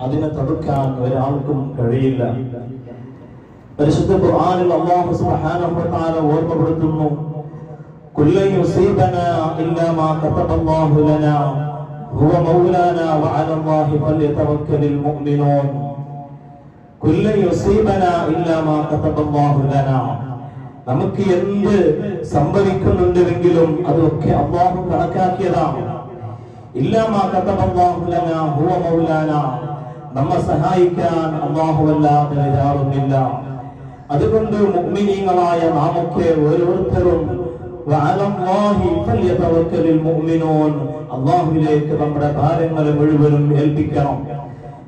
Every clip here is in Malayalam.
അതിനെ തടുക്കാൻ ഒരാൾക്കും കഴിയില്ല. പരിശുദ്ധ ഖുർആനിൽ അല്ലാഹു സുബ്ഹാനഹു വ തആല ഓർമ്മപ്പെടുത്തുന്നു, കുല്ലൻ യുസീബനാ ഇല്ലാ മാ കതബല്ലാഹു ലനാ ഹുവ മൗലാനാ വഅലല്ലാഹി ഫല്യതവക്കലിൽ മുഅ്മിനൂൻ. കുല്ലൻ യുസീബനാ ഇല്ലാ മാ കതബല്ലാഹു ലനാ. നമുക്ക് എന്ത് സംഭവിക്കുന്നുണ്ടെങ്കിലും അതൊക്കെ അല്ലാഹു കണക്കാക്കിയതാണ്. ഇല്ലാ മാ കതബല്ലാഹു ലനാ ഹുവ മൗലാനാ. നമ്മെ സഹായിക്കാൻ അല്ലാഹുവല്ലാതെ വേറാരുമില്ല. അതുകൊണ്ട് മുഅ്മിനീങ്ങളായ നാമൊക്കെ ഓരോരുത്തരും വഅലല്ലാഹി ഫല്യതവക്കലിൽ മുഅ്മിനൂൻ, അല്ലാഹുവിലേക്ക് നമ്മുടെ ഭാരങ്ങളെ മുഴുവനും ഏൽപ്പിക്കണം.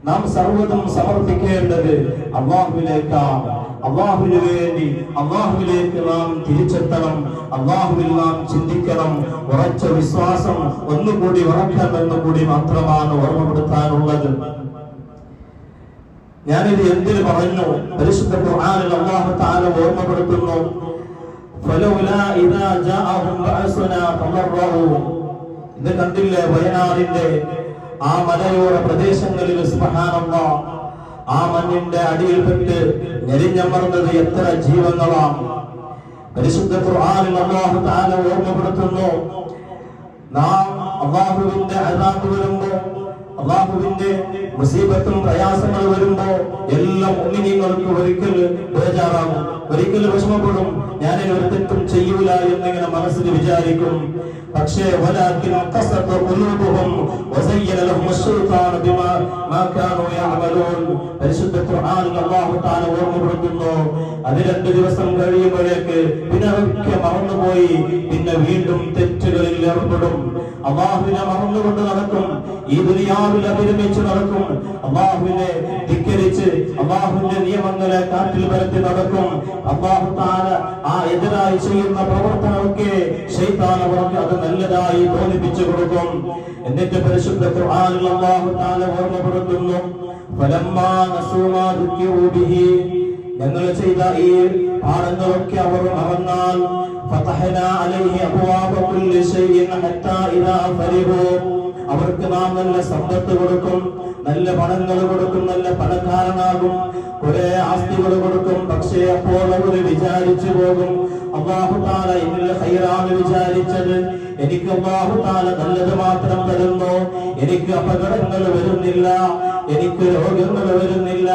നാം സർവ്വതും സമർപ്പിക്കേണ്ടത് അല്ലാഹുവിലേക്കാണ്. അല്ലാഹുവിന് വേണ്ടി അല്ലാഹുവിലേക്ക് നാം തിരിച്ചെത്തണം. അല്ലാഹുവിൽ നാം ചിന്തിക്കണം. ഉറച്ച വിശ്വാസം ഒന്നുകൂടി ഉറക്കണമെന്നുകൂടി മാത്രമാണ് ഓർമ്മപ്പെടുത്താനുള്ളത്. ഞാനിത് എന്തിനു പറഞ്ഞു? പരിശുദ്ധ ഖുർആനിൽ അല്ലാഹു തആല ഓർമ്മപ്പെടുത്തുന്നു, ഫലൗലാ ഇദാ ജാഅഹും ബഅസുനാ തമററു. ഇത് കണ്ടില്ലേ, വയനാടിന്റെ ആ മലയോര പ്രദേശങ്ങളിൽ സുബ്ഹാനല്ലാഹ് ആ മണ്ണിന്റെ അടിയിൽപ്പെട്ട് ഞെരിഞ്ഞമർന്നത് എത്ര ജീവങ്ങളാണ്. പരിശുദ്ധ ഖുർആനിൽ അല്ലാഹു തആല ഓർമ്മപ്പെടുത്തുന്നു, നാം അല്ലാഹുവിന്റെ അദാബ് വരുമ്പോൾ, അല്ലാഹുവിന്റെ മുസീബത്തും പ്രയാസങ്ങൾ വരുമ്പോ എല്ലാ മുഅ്മിനീങ്ങൾക്കും ഒരിക്കൽ ബേജാറാകും, ഒരിക്കൽ വിഷമപ്പെടും. ഞാൻ ഒരു തെറ്റും ചെയ്യൂല എന്നിങ്ങനെ മനസ്സിൽ വിചാരിക്കും. പക്ഷേ വലാകിൻ ഖസത ഖുലൂബുഹും വസയ്യന ലഹും അശ്ശൈത്താനു ബിമാ കാനൂ യഅമലൂൻ. പരിശുദ്ധ ഖുർആനിൽ അല്ലാഹു തആല ഓർമ്മപ്പെടുത്തുന്നു, അത് 2 ദിവസം കഴിയുമ്പോഴേക്ക് പിന്നെ മറന്നുപോയി, പിന്നെ വീണ്ടും തെറ്റുകളിൽ ഏർപ്പെടും. അല്ലാഹുവിനെ മറന്നുകൊണ്ട് നടക്കും, ഈ ദുനിയാവിൽ അഭിരമിച്ച് നടക്കും, അല്ലാഹുവിനെ ധിക്കരിച്ച് അല്ലാഹുവിന്റെ നിയമങ്ങളെ കാറ്റിൽ പരത്തി നടക്കും. അല്ലാഹു തആല ആ എതിരായി ചെയ്യുന്ന പ്രവർത്തനമൊക്കെ ശൈത്താൻ അവർക്ക് അത് നല്ലതായി തോന്നിപ്പിച്ചു കൊടുക്കും. എന്നിട്ട് പരിശുദ്ധ ഖുർആനിൽ അല്ലാഹു തആല ഓർമ്മപ്പെടുത്തുന്നു, ഫലമ്മാ നസൂ മാ ദുക്കിറൂ ബിഹി. ഞങ്ങൾ ചെയ്ത ഈ പാഠങ്ങളൊക്കെ അവർ മറന്നാൽ, ഫതഹനാ അലൈഹി അബ്വാബ കുല്ലി ശൈഇൻ ഹത്താ ഇദാ ഫരിഹൂ. അവർക്ക് നാം നല്ല സമ്പത്ത് കൊടുക്കും, നല്ല പണങ്ങൾ കൊടുക്കും, നല്ല പണക്കാരനാകും, കുറെ ആസ്തികൾ കൊടുക്കും. പക്ഷേ അപ്പോൾ അവർ വിചാരിച്ചു പോകും, അല്ലാഹു തആല എന്നിൽ ഖൈറാണ് വിചാരിച്ചത്, എനിക്ക് അല്ലാഹു തആല നല്ലത് മാത്രം തരുന്നു, എനിക്ക് അപകടങ്ങൾ വരുന്നില്ല, എനിക്ക് രോഗങ്ങൾ വരുന്നില്ല,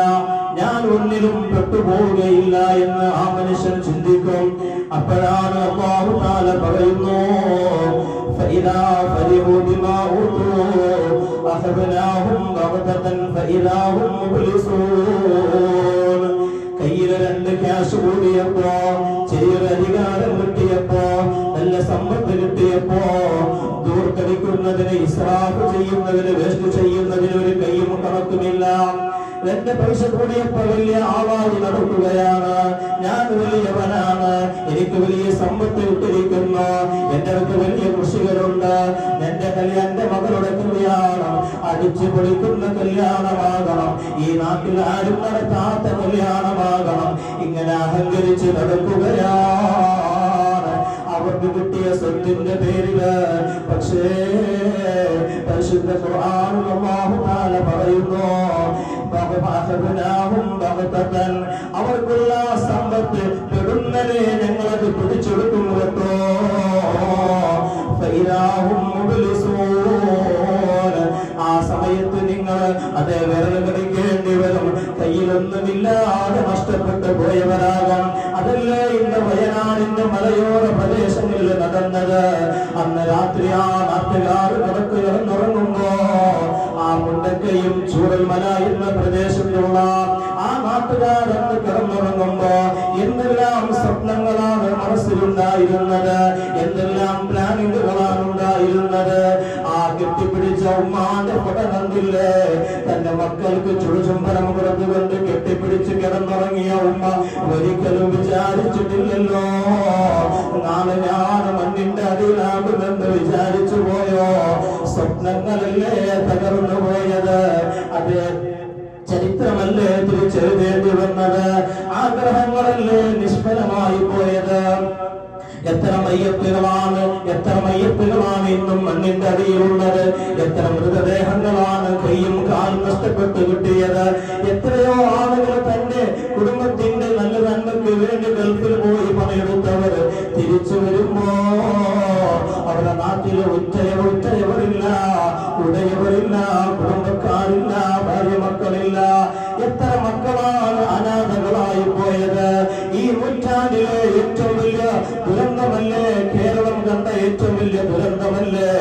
ഞാൻ ഒന്നിലും പെട്ടുപോവുകയില്ല എന്ന് ആ മനുഷ്യൻ ചിന്തിക്കും. അപ്പോഴാണ് അല്ലാഹു തആല പറയുന്നു, ഫഇദാ ഫരിഹൂ ബിമാ ഊതൂ അഖബനാഹും ബഗ്തതൻ ഫഇദാ ഹും മുബ്ലിസൂൻ. കയ്യിൽ 2 ക്യാഷ് കൂടിയപ്പോ, ചെറിയൊരു അധികാരം കിട്ടിയപ്പോ, നല്ല സമ്പത്ത് കിട്ടിയപ്പോ, ദൂർത്തടിക്കുന്നതിന്, ഇസ്രാഫ് ചെയ്യുന്നതിന്, വേസ്റ്റ് ചെയ്യുന്നതിന് ഒരു കയ്യും കണക്കുമില്ല. 2 പൈസ കൂടിയപ്പോ വലിയ ആവാതി നടക്കുകയാണ്, ഞാൻ വലിയവനാണ്, എനിക്ക് വലിയ സമ്പത്ത് ഇട്ടിരിക്കുന്നു, എന്റെ അടുത്ത് വലിയ കൃഷികളുണ്ട്, എന്റെ മകളുടെ കല്യാണം അടിച്ചു പൊളിക്കുന്ന കല്യാണമാകണം, ഈ നാട്ടിൽ ആരും നടത്താത്ത കല്യാണമാകണം, ഇങ്ങനെ അഹങ്കരിച്ച് നടക്കുകയാണ് അവർക്ക് കിട്ടിയ സ്വത്തിന്റെ പേരില്. പക്ഷേ പരിശുദ്ധ ഖുർആനിൽ അല്ലാഹു തആല പറയുന്നു, അവർക്കുള്ള സമ്പത്ത് പെടുന്നതിനെ ഞങ്ങളത് പിടിച്ചെടുക്കും കേട്ടോ. ആ സമയത്ത് നിങ്ങൾ അതേ വിരൽ കടിക്കേണ്ടി വരും, കയ്യിലൊന്നുമില്ലാതെ നഷ്ടപ്പെട്ടു പോയവരാകാം. അതല്ലേ ഇന്ന് വയനാടിന്റെ മലയോര പ്രദേശങ്ങളിൽ നടന്നത്. അന്ന് രാത്രി ആ നാട്ടുകാർ കിടന്നുറങ്ങുമ്പോ ആ മുണ്ടക്കയും ചൂരൽമല എന്ന പ്രദേശത്തുള്ള ആ നാട്ടുകാരന്ന് കിടന്നുറങ്ങുമ്പോ എന്തെല്ലാം സ്വപ്നങ്ങളാണ് മനസ്സിലുണ്ടായിരുന്നത്, എന്തെല്ലാം പ്ലാനിങ്ങുകളാണ് ഉണ്ടായിരുന്നത്. ആ കെട്ടിപ്പിടിച്ച ഉമ്മാന്റെ പട കണ്ടില്ലേ, തന്റെ മക്കൾക്ക് ചുടുചുംബനം കൊടുത്തുകൊണ്ട് കെട്ടിപ്പിടിച്ച് കിടന്നുറങ്ങിയ ഉമ്മ ഒരിക്കലും വിചാരിച്ചിട്ടില്ലല്ലോ നാളെ ഞാൻ മണ്ണിന്റെ അടിയിലാകുമെന്ന് വിചാരിച്ചു പോയോ. സ്വപ്നങ്ങളല്ലേ തകർന്നു പോയത്, അത് ചരിത്രമല്ലേ തിരിച്ചെഴുതേണ്ടി വന്നത്, ആഗ്രഹങ്ങളല്ലേ നിഷ്ഫലമായി പോയത്. എത്ര മയ്യത്തുകളാണ്, എത്ര മയ്യത്ത് മയ്യത്തുകളാണ് ഇന്നും മണ്ണിന്റെ അടിയിലുള്ളത്. എത്ര മൃതദേഹങ്ങളാണ് കൈയും കാലും നഷ്ടപ്പെട്ടു കിട്ടിയത്. എത്രയോ ആളുകൾ തന്റെ കുടുംബത്തിന്റെ നല്ല നന്മയ്ക്ക് വേണ്ടി ഗൾഫിൽ പോയി പണിയെടുത്തവർ തിരിച്ചു വരുമ്പോ അവരുടെ നാട്ടിൽ ഉറ്റയവരില്ല, ഉടയവരില്ല, കുടുംബക്കാരില്ല, ഭാര്യ മക്കളില്ല. എത്ര മക്കളാണ് അനാഥകളായി പോയത്. ഈ നൂറ്റാണ്ടിലെ ഏറ്റവും വലിയ ദുരന്തമല്ലേ, കേരളം കണ്ട ഏറ്റവും വലിയ ദുരന്തമല്ലേ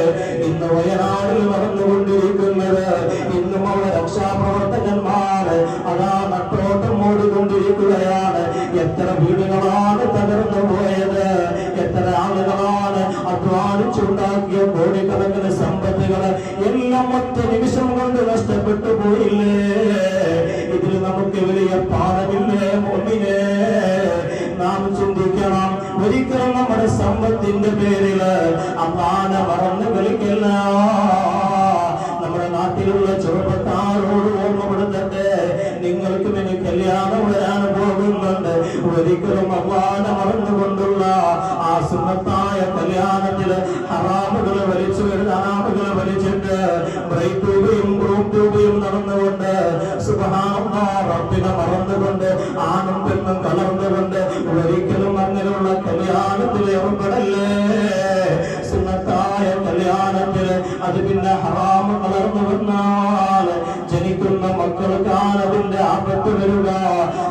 ഇന്ന് വയനാടിൽ നടന്നുകൊണ്ടിരിക്കുന്നത്. ഇന്നും അവിടെ രക്ഷാപ്രവർത്തകന്മാർ അതാ നട്ടോട്ടം ഓടിക്കൊണ്ടിരിക്കുകയാണ്. എത്ര വീടുകളാണ് തകർന്നു പോയത്. എത്ര ആളുകളാണ് അധ്വാനിച്ചുണ്ടാക്കിയ കോടിക്കണക്കിന് സമ്പത്തുകൾ എല്ലാം ഒറ്റ നിമിഷം കൊണ്ട് നഷ്ടപ്പെട്ടു പോയില്ലേ. ഇതിൽ നമുക്ക് വലിയ പാഠമില്ലേ മോമിനെ? നാം ചിന്തിക്കണം. ഒരിക്കലും നമ്മുടെ സമ്പത്തിന്റെ പേരിൽ അള്ളാനെ മറന്നു കളിക്കില്ല. നമ്മുടെ നാട്ടിലുള്ള ചെറുപ്പക്കാരോട് ഓർമ്മപ്പെടുത്തട്ടെ, നിങ്ങൾക്ക് ഇനി കല്യാണം വരാൻ പോകുന്നുണ്ട്. ഒരിക്കലും അള്ളാനെ മറന്നുകൊണ്ടുള്ള ആ സുന്നത്തായ കല്യാണത്തില് ഹറാമുകൾ വലിച്ചു വരുന്ന ഹറാമുകൾ വലിച്ചിട്ട് ബ്രൈറ്റ് ട്യൂബയും ഗ്രൂപ്പ് ട്യൂബയും നടന്നുകൊണ്ട് സുബ്ഹാനല്ലാഹ് റബ്ബിനെ മറന്നുകൊണ്ട് ആണും പെണ്ണും കലർന്നുകൊണ്ട് ഒരിക്കലും അങ്ങനെയുള്ള കല്യാണത്തിൽ ഏർപ്പെടല്ലേ. സുന്നത്തായ കല്യാണത്തില് അത് പിന്നെ ഹറാമ് കലർന്നു വന്നാൽ ജനിക്കുന്ന മക്കൾക്കാണ് അതിന്റെ ആപത്ത് വരിക.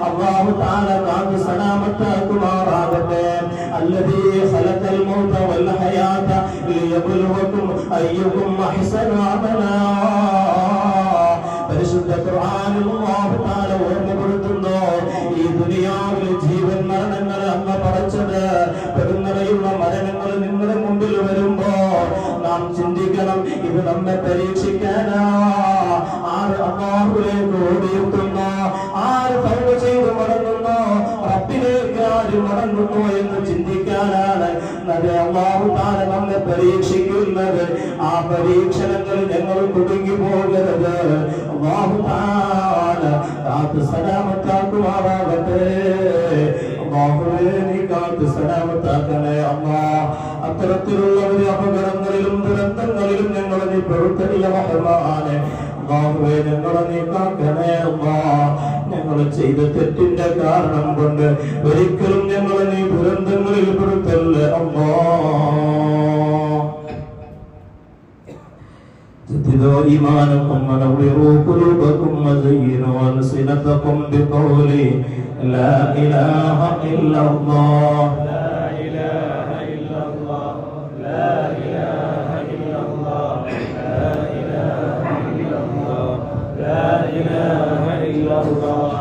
അല്ലാഹു തആല കാത്ത് സലാമത്താക്കുമാറാകട്ടെ. അല്ലദീ ഖലഖൽ മൗത വൽ ഹയാത ലിയബ്ലുവകും അയ്യുകും അഹ്സനു അമലാ. പരിശുദ്ധ ഖുർആനിൽ അല്ലാഹു തആല ഓർമ്മപ്പെടുത്തുന്നു, ഈ ദുനിയാവിൽ ജീവൻ മരണങ്ങൾ അന്ന് പടച്ചത് പെരുന്നറയുള്ള മരണങ്ങൾ നിങ്ങളുടെ മുമ്പിൽ വരുമ്പോ നാം ചിന്തിക്കണം, ഇത് നമ്മെ പരീക്ഷിക്കാനാ. ആര് അല്ലാഹുവിലേക്ക് ഓടിയെത്തുന്നു, ആര് തൗബ ചെയ്ത് മടങ്ങുന്നു, റബ്ബിലേക്ക് ആര് മടങ്ങുന്നു എന്ന് ചിന്തിക്കാനാണ് അല്ലാഹു തആല നമ്മെ പരീക്ഷിക്കുന്നത്. ആ പരീക്ഷണങ്ങൾ ഞങ്ങൾ കുടുങ്ങി പോകരുത്. അല്ലാഹു തആല കാത്ത് സലാമത്താക്കുമാറാകട്ടെ. അല്ലാഹുവേ നീ കാത്ത് സലാമത്താക്കണേ അല്ലാഹ്. അത്തരത്തിലുള്ള ഒരു അപകടങ്ങളിലും ദുരന്തങ്ങളിലും ഞങ്ങളെ നീ പെടുത്തലിയ റഹ്മാനെ. അല്ലാഹുവേ ഞങ്ങളെ നീ കാക്കണേ അല്ലാഹ്. ഞങ്ങൾ ചെയ്ത തെറ്റിന്റെ കാരണം കൊണ്ട് ഒരിക്കലും ഞങ്ങളെ നീ ദുരന്തങ്ങളിൽ പെടുത്തല്ലേ അല്ലാഹ്. جددوا إيمانكم ونوروا قلوبكم وزينوا ألسنتكم بقول لا إله إلا الله. لا إله إلا الله. لا إله إلا الله. لا إله إلا الله. لا إله إلا الله.